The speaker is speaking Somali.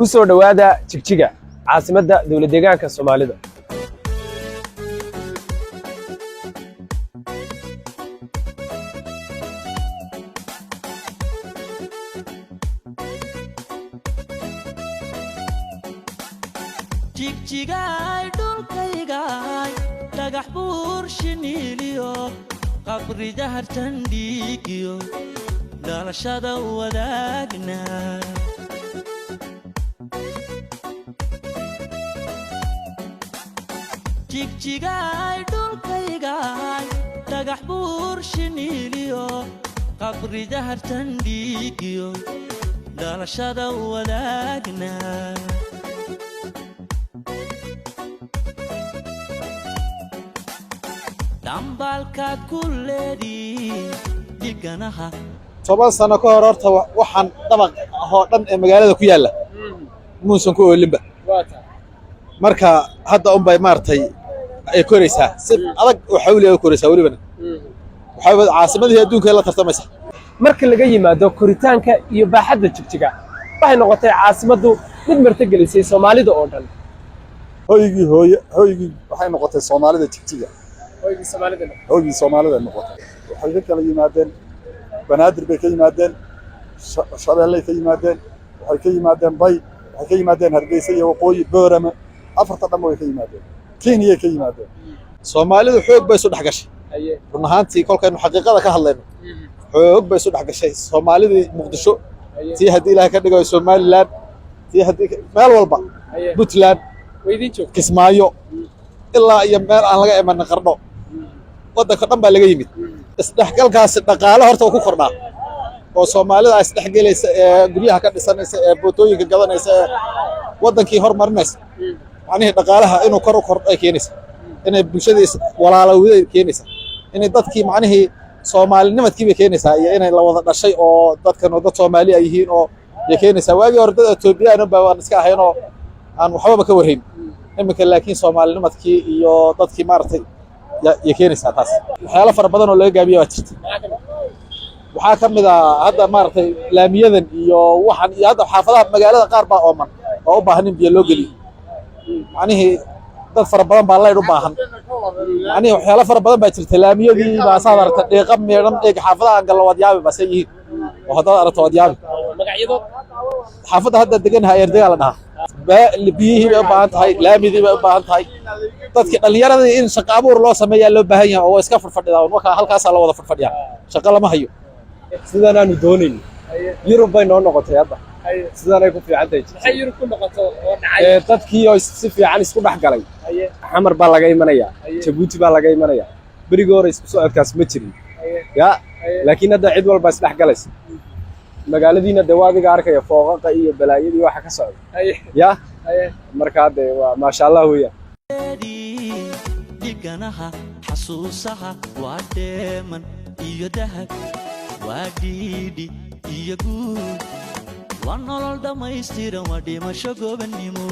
ku soo dhawaada Jigjiga caasimadda dawlad deegaanka Soomaalida. Jigjiga dhulkayga dhagax buur shiniliyo qabri jahartan dhigiyo dhalashada wadaagna Jigjiga dhulkayga dhagax buur shiniliyo qabri jahartan dhigiyo dhalashada wadaagna dambalkaad kulleedi diganaha toban sano ka hor horta waxaan dabaq oo dhan ee magaalada ku yaala muusan ku oolinba marka hadda bay maartay ay koraysaa si adag oo xawli ay koraysaa waliba waxa caasimadii adduunka la tartamaysa marka laga yimaado koritaanka iyo baaxadda Jigjiga waxay noqotay caasimaddu mid martigelisay Soomaalida oo dhan hoygii waxay noqotay Soomaalida Jigjiga hoygii Soomaalida noqotay waxay kala yimaadeen banaadir bay ka yimaadeen shabeelle ka yimaadeen waxay ka yimaadeen bay waxay ka yimaadeen Hargeysa iyo Waqooyi Boorama afarta dhan way ka yimaadeen Kenya ka yimaadeen Soomaalidu xoog bay soo dhaxgashay run ahaantii kolkaynu xaqiiqada ka hadlayno xoog bay soo dhaxgashay Soomaalida Muqdisho tii hadii Ilaahay ka dhigo Somaliland tii hadii meel walba Puntland weydin joog Kismaayo ilaa iyo meel aan laga iman qarno wadanka dhan baa laga yimid isdhaxgalkaas dhaqaale horta ku kordhaa oo Soomaalida ay isdhaxgalaysa ee guryaha ka dhisanaysa ee bootooyinka gadanaysa wadankii horumarinaysa macnaheedu dhaqaalaha inuu kor u kordho ay keenaysa inay bulshada walaalowday keenaysa inay dadkii macnaheedu Soomaalinimadkii bay keenaysa iyo inay la wada dhashay oo dadkan dad Soomaali ay yihiin oo ay keenaysa waagii hore dad Ethiopian baa waan iska ahayn oo aan waxba ka warhayn imika laakiin Soomaalinimadkii iyo dadkii maartay ya keenaysa taas waxyaalo fara badan oo laga gaabiyo waa jirta waxa kamid ah hadda maartay laamiyadan iyo waxan iyo hadda xaafadaha magaalada qaar baa ooman oo u baahan in biyo loo geliyo macnaheedu dad fara badan baa leeyahay u baahan macnaheedu waxyaalo fara badan baa jirta laamiyadii baa saarta deeqa meeran ee xaafadaha aan galno wadiyaabi baa yihiin oo hadda aragto wadiyaabi magacyado xaafada hadda deganaa erdeega la dhahaa biyihii bay u baahan tahay laamidii bay u baahan tahay dadka dhalinyarada in shaqo abuur loo sameeyaa loo baahan yahay oo iska fadfadhidaa marka halkaas la wada fadfadhiyaa shaqo lama hayo sidaan aanu doonayn Yurub bay noo noqotay hadda sidaan ay ku fiicantahay maxay Yurub ku noqoto oo dhacay dadkii oo si fiican isku dhaxgalay xamar baa laga imanayaa Djibouti baa laga imanayaa bariga hore isku socodkaas ma jirin ya laakiin hadda cid walba is dhaxgalaysa magaaladiina dawaadiga arkaya fooqaqa iyo balaayadii waxa ka socda ya marka de waa ma sha Allah weeyaa diganaha xasuusaha waa deeman iyo dahab waa dhiidhi iyo guud waa nolol dhamaystiran waa dhimasho gobonnimo